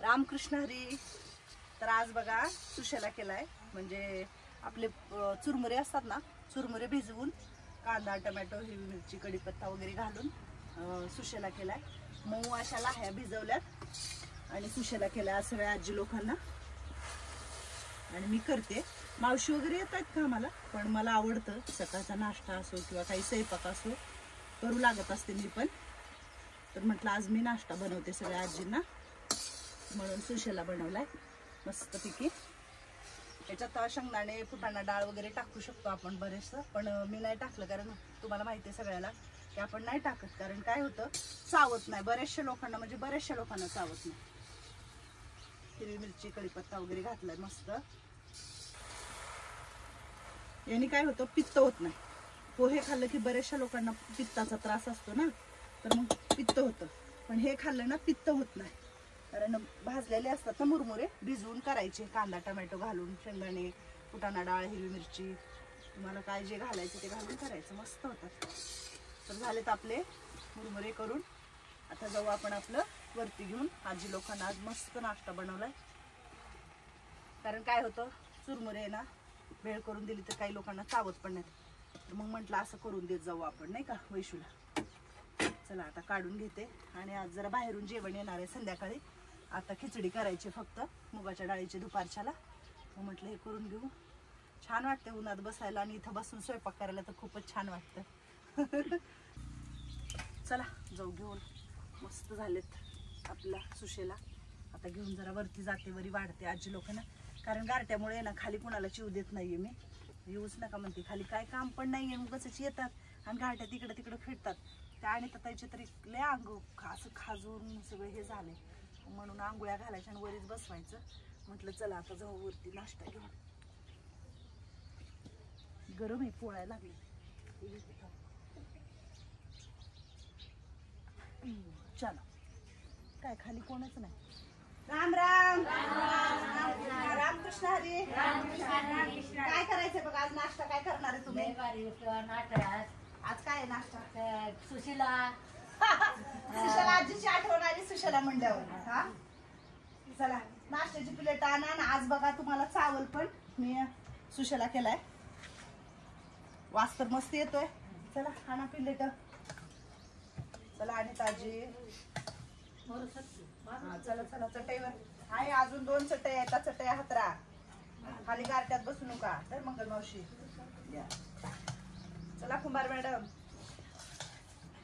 रामकृष्ण हरी. तर आज बघा सुशेला केलाय, म्हणजे आपले चुरमुरे असतात ना, चुरमुरे भिजवून कांदा टोमॅटो हिरवी मिरची कढीपत्ता वगैरे घालून सुशेला केलाय. मऊ अशा लाह्या भिजवल्यात आणि सुशेला केलाय सगळ्या आजी लोकांना. आणि मी करते, मावशी वगैरे येत आहेत का मला, पण मला आवडतं सकाळचा नाश्ता असो किंवा काही स्वयंपाक असो करू लागत असते मी पण. तर म्हटलं आज मी नाश्ता बनवते सगळ्या आजींना, म्हणून सुशेला बनवलाय मस्तपैकी. याच्यात शेंगदाणे फुटाणा डाळ वगैरे टाकू शकतो आपण बरेचसं, पण मी नाही टाकलं कारण तुम्हाला माहिती आहे सगळ्याला की आपण नाही टाकत, कारण काय होतं चावत नाही बऱ्याचशा लोकांना, म्हणजे बऱ्याचशा लोकांना चावत नाही. हिरवी मिरची कढीपत्ता वगैरे घातलाय मस्त. याने काय होतं पित्त होत नाही. पोहे खाल्लं की बऱ्याचशा लोकांना पित्ताचा त्रास असतो ना, तर मग पित्त होतं, पण हे खाल्लं ना पित्त होत नाही. कारण भाजलेले असतात ना मुरमुरे, भिजवून करायचे कांदा टोमॅटो घालून, शेंगदाणे फुटाणा डाळ हिरवी मिरची तुम्हाला काय जे घालायचं ते घालून करायचं, मस्त होतात. तर झालेत आपले मुरमुरे करून. आता जाऊ आपण आपलं वरती घेऊन. आजी लोकांना आज मस्त नाश्ता बनवलाय. कारण काय होतं चुरमुरे ना भेळ करून दिली तर काही लोकांना चावत पण नाही, तर मग म्हटलं असं करून देत जाऊ आपण, नाही का वैशूला. चला आता काढून घेते. आणि आज जरा बाहेरून जेवण येणार आहे संध्याकाळी. आता खिचडी करायची फक्त मुगाच्या डाळीची दुपारच्याला, मग म्हटलं हे करून घेऊ. छान वाटते उन्हात बसायला, आणि इथं बसून स्वयंपाक करायला तर खूपच छान वाटतं. चला जाऊ घेऊन. मस्त झालेत आपला सुशेला. आता घेऊन जरा वरती जाते, वरी वाढते आजी लोकांना, कारण गारट्यामुळे ना खाली कुणाला चिव देत नाहीये मी. येऊच नका म्हणते, खाली काय काम पण नाहीये, उगाच येतात आणि गारट्या तिकडं तिकडं फिरतात. त्या आणि त्याचे तरी लय अंग असं खाजून सगळं हे झाले, म्हणून आंघोळ्या घालायच्या आणि वरीच बसवायचं. म्हटलं चला आता जाऊ वरती नाश्ता घेऊन. गरम आहे, पोळायला लागले. चला काय खाली कोणच नाही. राम राम रामकृष्ण हरी. काय करायचंय बघा आज नाश्ता, काय करणार आहे तुम्ही आज? काय आहे नाश्ता? सुशीला सुशेला आजीची आठवण आली सुशेला म्हणल्यावर. हा चला नाश्त्याची प्लेट आणा. आज बघा तुम्हाला चावल पण मी सुशेला केलाय, वास तर मस्त येतोय. चला आणा प्लेट. चला आणि ताजी. चला चला चटईवर आहे, अजून 2 चटई आहेत. चटई हातरा, खाली गारट्यात बसू नका. तर मंगल मावशी चला. कुंभार मॅडम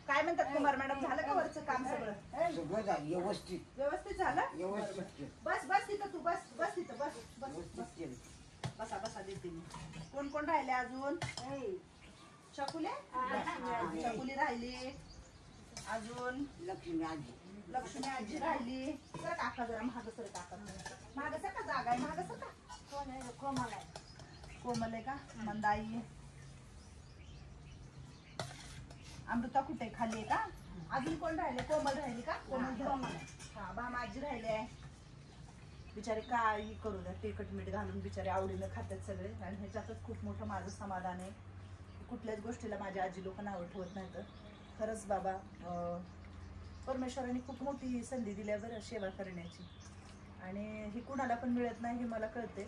काय म्हणतात? कुंभार मॅडम झालं का वरचं काम सगळं? व्यवस्थित व्यवस्थित झालं. व्यवस्थित. बस बस तिथं तू, बस बस तिथं, बस बस बसा बसा देते मी. कोण कोण राहिले अजून? चकुले, चकुली राहिली अजून. लक्ष्मी आजी राहिली. सर काका जरा महाग सर, काका महाग सर का, जागा आहे महाग सर का. कोमल आहे. कोमल आहे का? मंदाई. अमृता कुठे खाली आहे का? अजून कोण राहिले? कोमल राहिली का? कोमल. हा भामाजी राहिले. बिचारे काही करू द्या, तिखट मीठ घालून बिचारे आवडीनं खातात सगळे. आणि ह्याच्यातच खूप मोठं माझं समाधान आहे. कुठल्याच गोष्टीला माझ्या आजी लोक नाव ठेवत नाही. तर खरंच बाबा परमेश्वराने खूप मोठी संधी दिल्या बरं सेवा करण्याची, आणि ही कुणाला पण मिळत नाही हे मला कळते.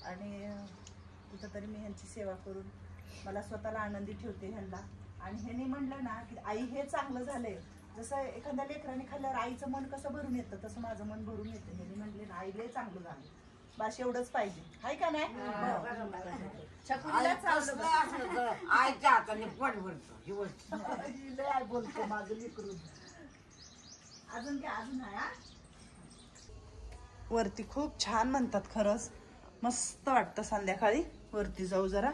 आणि कुठंतरी मी ह्यांची सेवा करून मला स्वतःला आनंदी ठेवते ह्यांना. आणि ह्यांनी म्हणलं ना की आई हे चांगलं झालंय, जसं एखाद्या लेकराने खाल्ल्यावर आईचं मन कसं भरून येतं तसं माझं मन भरून येतं. ह्यांनी म्हणले ना आई लय चांगलं झालं, बस एवढंच पाहिजे. हाय का नाही? आईच्या हाताने पोट भरतो. लय बोलतो माझं लेकरू. अजून काय? अजून आहे वरती खूप छान म्हणतात. खरंच मस्त वाटतं संध्याकाळी वरती जाऊ जरा.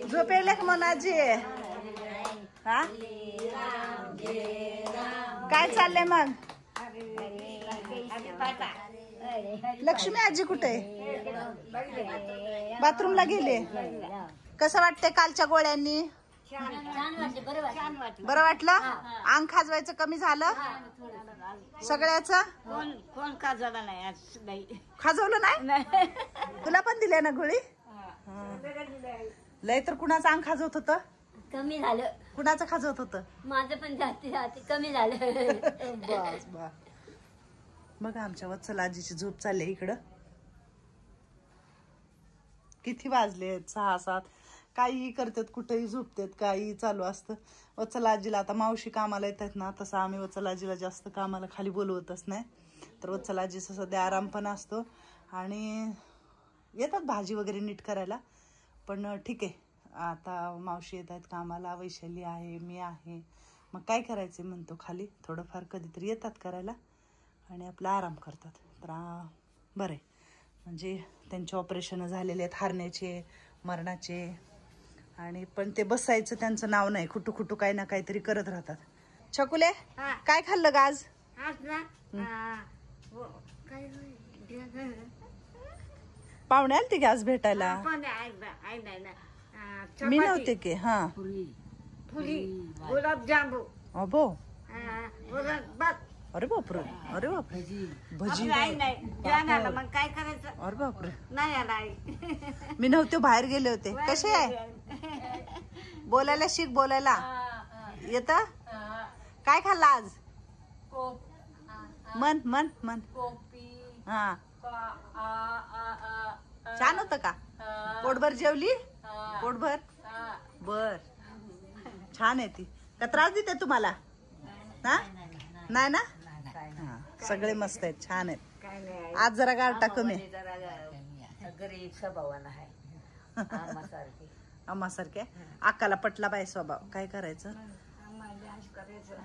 झोप येईल का मनाजी? हा काय चाललंय मग? लक्ष्मी आजी कुठे? बाथरूमला गेले. कसं वाटतंय कालच्या गोळ्यांनी? बरं वाटलं? अंग खाजवायचं कमी झालं सगळ्याचं? कोण खाजवलं नाही आज नाही. खाजवलं नाही? तुला पण दिल्या ना गोळी? लय तर कुणाचं अंग खाजवत होतं? कमी झालं. कुणाचं खाजवत होतं? माझं पण जाती कमी झालं. बस बस. बघा आमच्या वत्सल आजीची झोप चालली इकडं. किती वाजले? 6-7. काहीही करतात, कुठेही झोपतात, काहीही चालू असतं. वत्सल आजीला आता मावशी कामाला येतात ना, तसं आम्ही वत्सल आजीला जास्त कामाला खाली बोलवतच नाही. तर वत्सल आजीचा सध्या आराम पण असतो आणि येतात भाजी वगैरे नीट करायला. पण ठीक आहे, आता मावशी येत आहेत कामाला, वैशाली आहे, मी आहे, मग काय करायचं म्हणतो खाली थोडंफार कधीतरी येतात करायला आणि आपला आराम करतात. तर बरं आहे, म्हणजे त्यांचे ऑपरेशन झालेले आहेत हारण्याचे, मरणाचे, आणि पण ते बसायचं त्यांचं नाव नाही, खुटू खुटू काही ना काहीतरी करत राहतात. छकुले काय खाल्लं ग आज? पाहुणे आलते की आज भेटायला? मी नव्हते की? हा, गुलाबजामू, अबो, भात. अरे बापरे, अरे बापरे, भजी, मग काय करायचं? अरे बापरे, नाही आला. मी नव्हते, बाहेर गेले होते. कसे आहे? बोलायला शिक, बोलायला येत? काय खाल्लं आज? मन मन मन हा, छान होतं का? पोटभर जेवली? पोटभर? बर, छान आहे ती. का त्रास देते तुम्हाला? हा, नाही ना? हा, सगळे मस्त आहेत, छान आहेत. आज जरा गारटा कमी आहे. गरीब स्वभावाला आहे. आम्हासारखे. अक्काला पटला बाई स्वभाव, काय करायचं?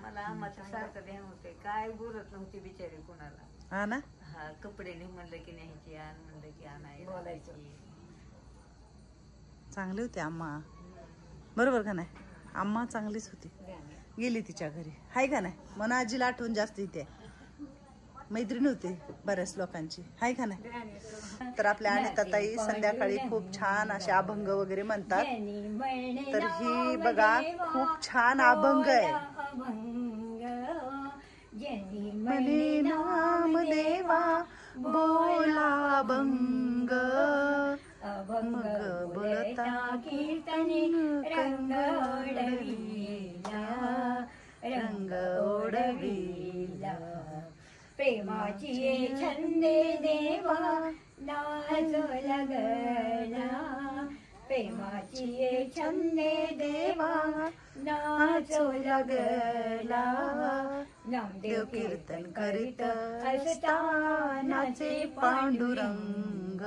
मला आम्हाला सारखं ध्यान होते, काय बोलत नव्हती बिचारी कोणाला. हा ना? हा, कपडे नाही म्हणलं की न्यायची, आण म्हणलं की आणाय बोलायचं. चांगली होती आम्हा, बरोबर का नाही? आम्हा चांगलीच होती. गेली तिच्या घरी, हाय का नाही? मन आजीला आठवण जास्त इथे, मैत्रीण होती बऱ्याच लोकांची, हाय का नाही? तर आपल्या अनिताताई संध्याकाळी खूप छान असे अभंग वगैरे म्हणतात. तर ही बघा खूप छान अभंग आहे. म्हणे नामदेवा बोला भंग, मग बोलता कीर्तनी रंग ओढविला, रंग ओढविला. प्रेमाची छंदे देवा नाचो लगला, प्रेमाची छंदे देवा नाचो लगला. नामदेव कीर्तन करीत असता नाचे पांडुरंग,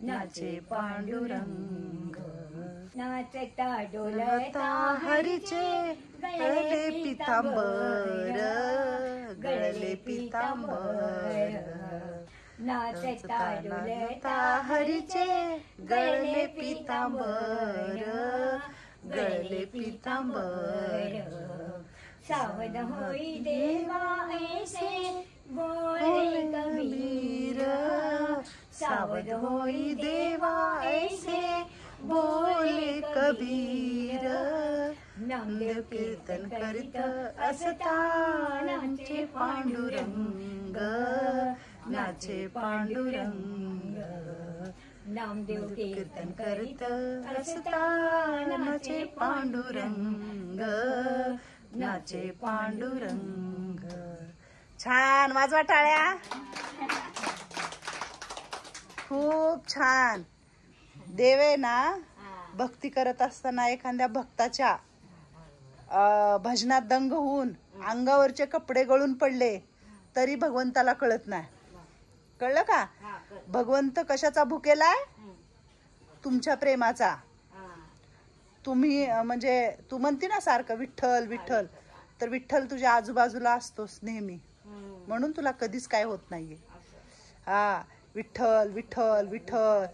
नाचे पांडुरंग. नाचता डोलता हरीचे गळले पितांबर, गळले पितांबर. नाचता डोलता हरीचे गळले पितांबर, गळले पितांबर. सावध होई देवा ऐसे बोले कबीर, सावध होई देवा ऐसे बोले कबीर. नामदेव कीर्तन करीत असता नाचे पांडुरंग, नाचे पांडुरंग. नामदेव कीर्तन करीत असता नाचे पांडुरंग, नाचे पांडुरंग. छान, वाजवा टाळ्या. खूप छान. देव आहे ना, भक्ती करत असताना एखाद्या भक्ताच्या भजनात दंग होऊन अंगावरचे कपडे गळून पडले तरी भगवंताला कळत नाही. कळलं का? भगवंत कशाचा भुकेलाय? तुमच्या प्रेमाचा. तुम्ही म्हणजे तू म्हणते ना सारखं विठ्ठल विठ्ठल, तर विठ्ठल तुझ्या आजूबाजूला असतोस नेहमी, म्हणून तुला कधीच काय होत नाहीये. हा, विठ्ठल विठ्ठल विठ्ठल.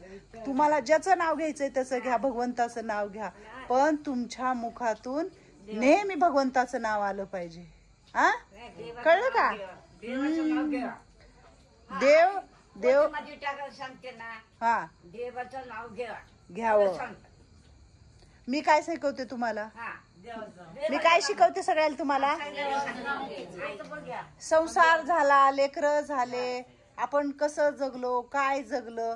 तुम्हाला ज्याचं नाव घ्यायचंय त्याचं घ्या, भगवंताचं नाव घ्या, पण तुमच्या मुखातून नेहमी भगवंताचं नाव आलं पाहिजे. हा, कळलं का? देव देव सांगते ना, हा, देवाचं नाव घ्यावं. मी काय शिकवते तुम्हाला? मी काय शिकवते सगळ्याला तुम्हाला? संसार झाला, लेकरं झाले, आपण कसं जगलो, काय जगलं,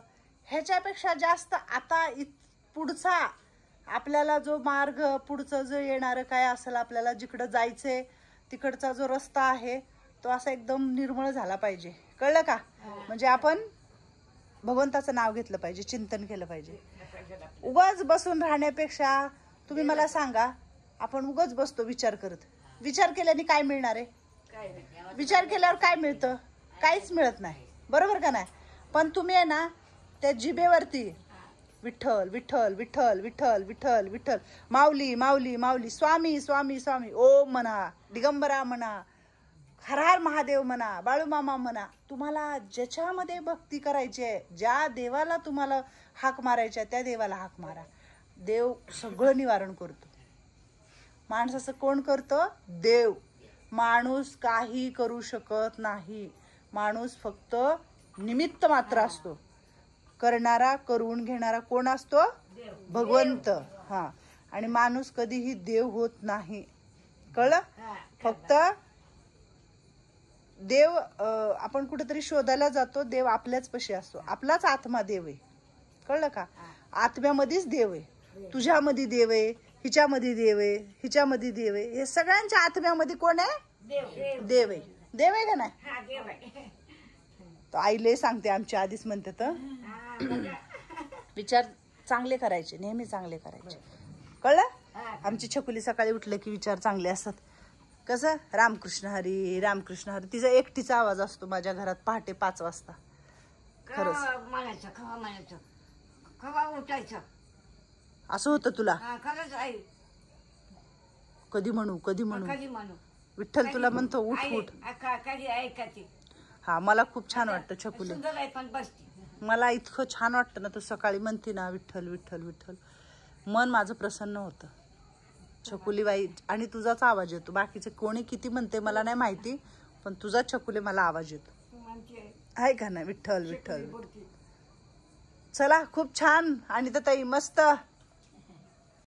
ह्याच्यापेक्षा जास्त आता पुढचा आपल्याला जो मार्ग, पुढचं जो येणारं काय असेल, आपल्याला जिकडं जायचंय तिकडचा जो रस्ता आहे तो असा एकदम निर्मळ झाला पाहिजे. कळलं का? म्हणजे आपण भगवंताचं नाव घेतलं पाहिजे, चिंतन केलं पाहिजे. उगाच बसून राहण्यापेक्षा तुम्ही मला सांगा, आपण उगाच बसतो विचार करत. विचार केल्याने काय मिळणार आहे? विचार केल्यावर काय मिळतं? काहीच मिळत नाही, बरोबर का नाही? पण तुम्ही आहे ना त्या जिभेवरती विठ्ठल विठ्ठल विठ्ठल विठ्ठल विठ्ठल विठ्ठल, माऊली माऊली माऊली, स्वामी स्वामी स्वामी, ओम म्हणा, दिगंबरा म्हणा, हर हर महादेव म्हणा, बाळूमामा म्हणा. तुम्हाला ज्याच्यामध्ये भक्ती करायची आहे, ज्या देवाला तुम्हाला हाक मारायची आहे, त्या देवाला हाक मारा. देव सगळं निवारण करतो. माणसाचं कोण करतं? देव. माणूस काही करू शकत नाही. माणूस फक्त निमित्त मात्र असतो. करणारा, करून घेणारा कोण असतो? भगवंत. हा. आणि माणूस कधीही देव होत नाही. कळलं? फक्त देव आपण कुठेतरी शोधायला जातो, देव आपल्याच पाशी असतो. आपलाच आत्मा देव आहे. कळलं का? आत्म्यामध्येच देव आहे. तुझ्यामध्ये देव आहे, हिच्यामध्ये देव आहे, हिच्यामध्ये देव आहे. हे सगळ्यांच्या आत्म्यामध्ये कोण आहे? देव आहे. देव आहे का नाही? तो आईले सांगते, आमच्या आधीच म्हणते तर विचार चांगले करायचे, नेहमी चांगले करायचे. कळलं? आमची छकुली सकाळी उठलं की विचार चांगले असतात. कसं? रामकृष्ण हरी, रामकृष्ण हरी. तिचा एकटीचा आवाज असतो माझ्या घरात पहाटे 5 वाजता. खरंच म्हणायचं, खवा म्हणायचं, खवा उठायचं. असं होतं तुला? खरंच आई. कधी म्हणू, कधी म्हणू, कधी म्हणू. विठ्ठल तुला म्हणतो उठ उठ. कधी ऐकायची. हा, मला खूप छान वाटतं छकुली. सुंदर आहे पण बसती. मला इतकं छान वाटतं ना, तू सकाळी म्हणते ना विठ्ठल विठ्ठल विठ्ठल, मन माझं प्रसन्न होतं. छकुली बाई, आणि तुझाच आवाज येतो. बाकीचे कोणी किती म्हणते मला नाही माहिती, पण तुझा छकुली मला आवाज येतो. आहे का नाही? विठ्ठल विठ्ठल. चला, खूप छान. आणि तर ताई मस्त